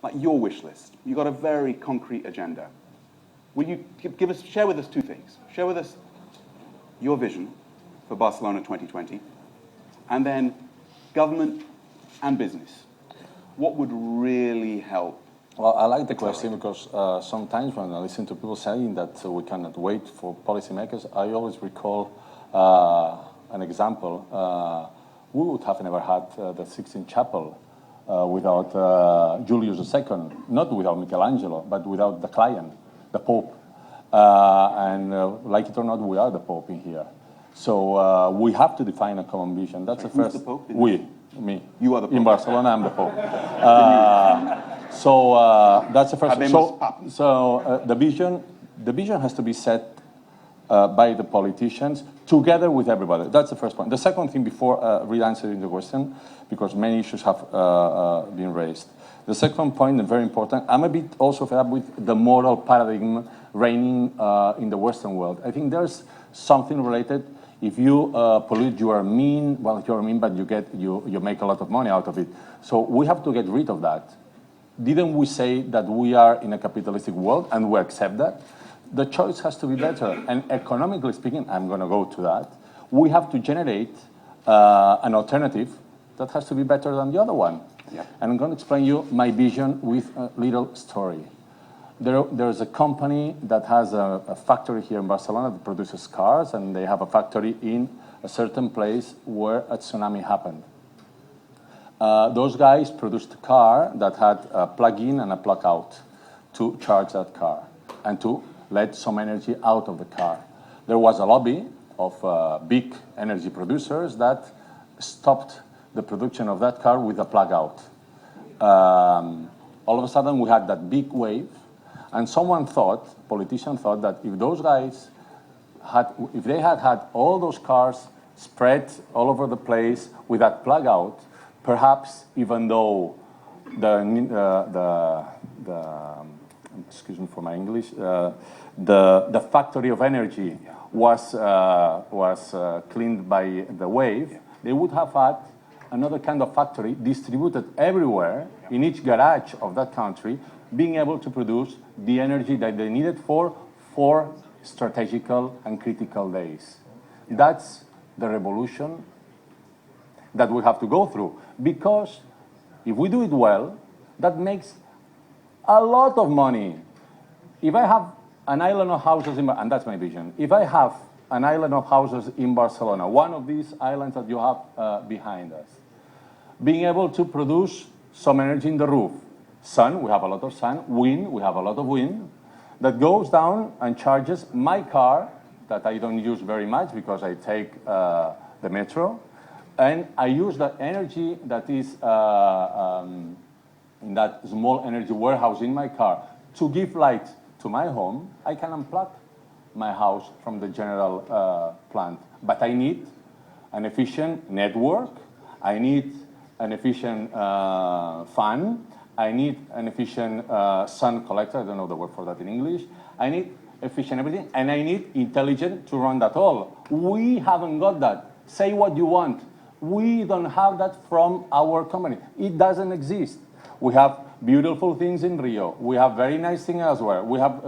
like your wish list. You've got a very concrete agenda. Will you share with us two things? Share with us your vision for Barcelona 2020, and then government and business. What would really help? Well, I like the question because sometimes when I listen to people saying that we cannot wait for policymakers, I always recall an example. We would have never had the Sixtine Chapel without Julius II, not without Michelangelo, but without the client, the Pope. Like it or not, we are the Pope in here. So we have to define a common vision. That's the first. Who's the Pope? Me. You are the Pope. In Barcelona, I'm the Pope. That's the first. The vision has to be set by the politicians together with everybody. That's the first point. The second thing, before really answering the question, because many issues have been raised. The second point, and very important, I'm a bit also fed up with the moral paradigm reigning in the Western world. I think there's something related. If you pollute, you are mean. Well, you're mean, but you make a lot of money out of it. So we have to get rid of that. Didn't we say that we are in a capitalistic world and we accept that? The choice has to be better. And economically speaking, I'm going to go to that. We have to generate an alternative that has to be better than the other one. Yeah. And I'm going to explain you my vision with a little story. There's a company that has a factory here in Barcelona that produces cars, and they have a factory in a certain place where a tsunami happened. Those guys produced a car that had a plug-in and a plug-out to charge that car and to let some energy out of the car. There was a lobby of big energy producers that stopped the production of that car with a plug-out. All of a sudden, we had that big wave, and politicians thought that if those guys if they had all those cars spread all over the place with that plug-out, perhaps even though excuse me for my English, the factory of energy was cleaned by the wave, they would have had another kind of factory distributed everywhere in each garage of that country, being able to produce the energy that they needed for 4 strategical and critical days. That's the revolution that we have to go through, because if we do it well, that makes a lot of money. If I have an island of houses, and that's my vision, if I have an island of houses in Barcelona, one of these islands that you have behind us, being able to produce some energy in the roof, sun, we have a lot of sun, wind, we have a lot of wind, that goes down and charges my car, that I don't use very much because I take the metro, and I use the energy that is in that small energy warehouse in my car to give light to my home. I can unplug my house from the general plant. But I need an efficient network, I need an efficient fan, I need an efficient sun collector, I don't know the word for that in English, I need efficient everything, and I need intelligent to run that all. We haven't got that. Say what you want. We don't have that from our company. It doesn't exist. We have beautiful things in Rio. We have very nice things elsewhere. We have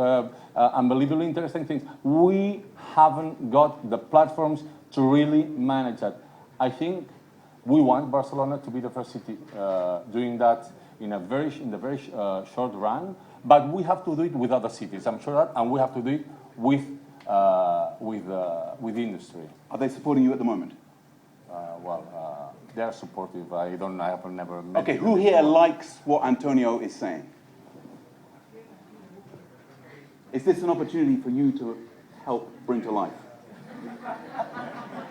unbelievably interesting things. We haven't got the platforms to really manage that. I think we want Barcelona to be the first city doing that in the very short run, but we have to do it with other cities, I'm sure that, and we have to do it with industry. Are they supporting you at the moment? They are supportive. I have never met. Okay, who here likes what Antonio is saying? Is this an opportunity for you to help bring to life?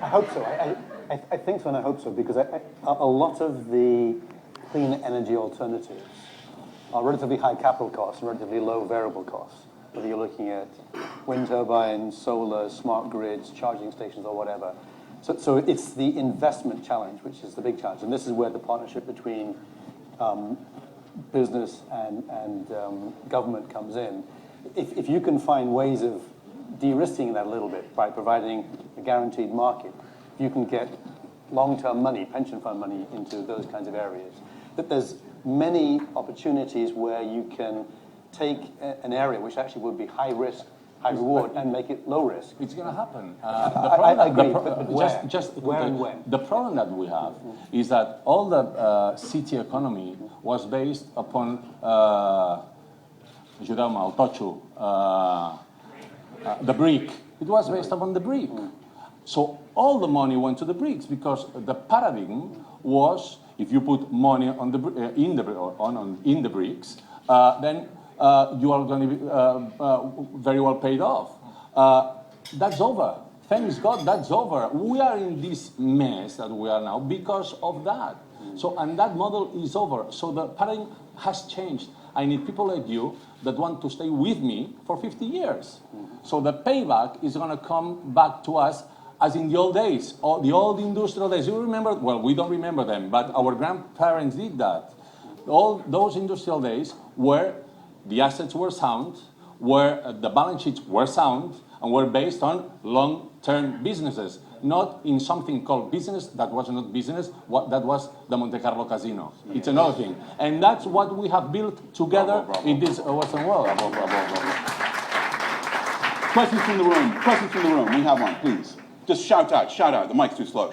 I hope so. I think so, and I hope so, because a lot of the clean energy alternatives are relatively high capital costs and relatively low variable costs. Whether you're looking at wind turbines, solar, smart grids, charging stations, or whatever. So it's the investment challenge, which is the big challenge. And this is where the partnership between business and government comes in. If you can find ways of de-risking that a little bit by providing a guaranteed market, you can get long-term money, pension fund money, into those kinds of areas. That there's many opportunities where you can take an area which actually would be high risk, high reward, and make it low risk. It's going to happen. I agree, but where? Where and when? The problem that we have is that all the city economy was based upon the brick. It was based upon the brick. So all the money went to the bricks because the paradigm was if you put money on the in the bricks, then you are going to be very well paid off. That's over. Thanks God, that's over. We are in this mess that we are now because of that. So, and that model is over. So the paradigm has changed. I need people like you that want to stay with me for 50 years. So the payback is going to come back to us as in the old days, or the old industrial days. You remember? Well, we don't remember them, but our grandparents did that. All those industrial days where the assets were sound, where the balance sheets were sound, and were based on long-term businesses, not in something called business that was not business, that was the Monte Carlo casino. It's another thing. And that's what we have built together in this Western world. Questions from the room. Questions from the room. We have one, please. Just shout out. The mic's too slow.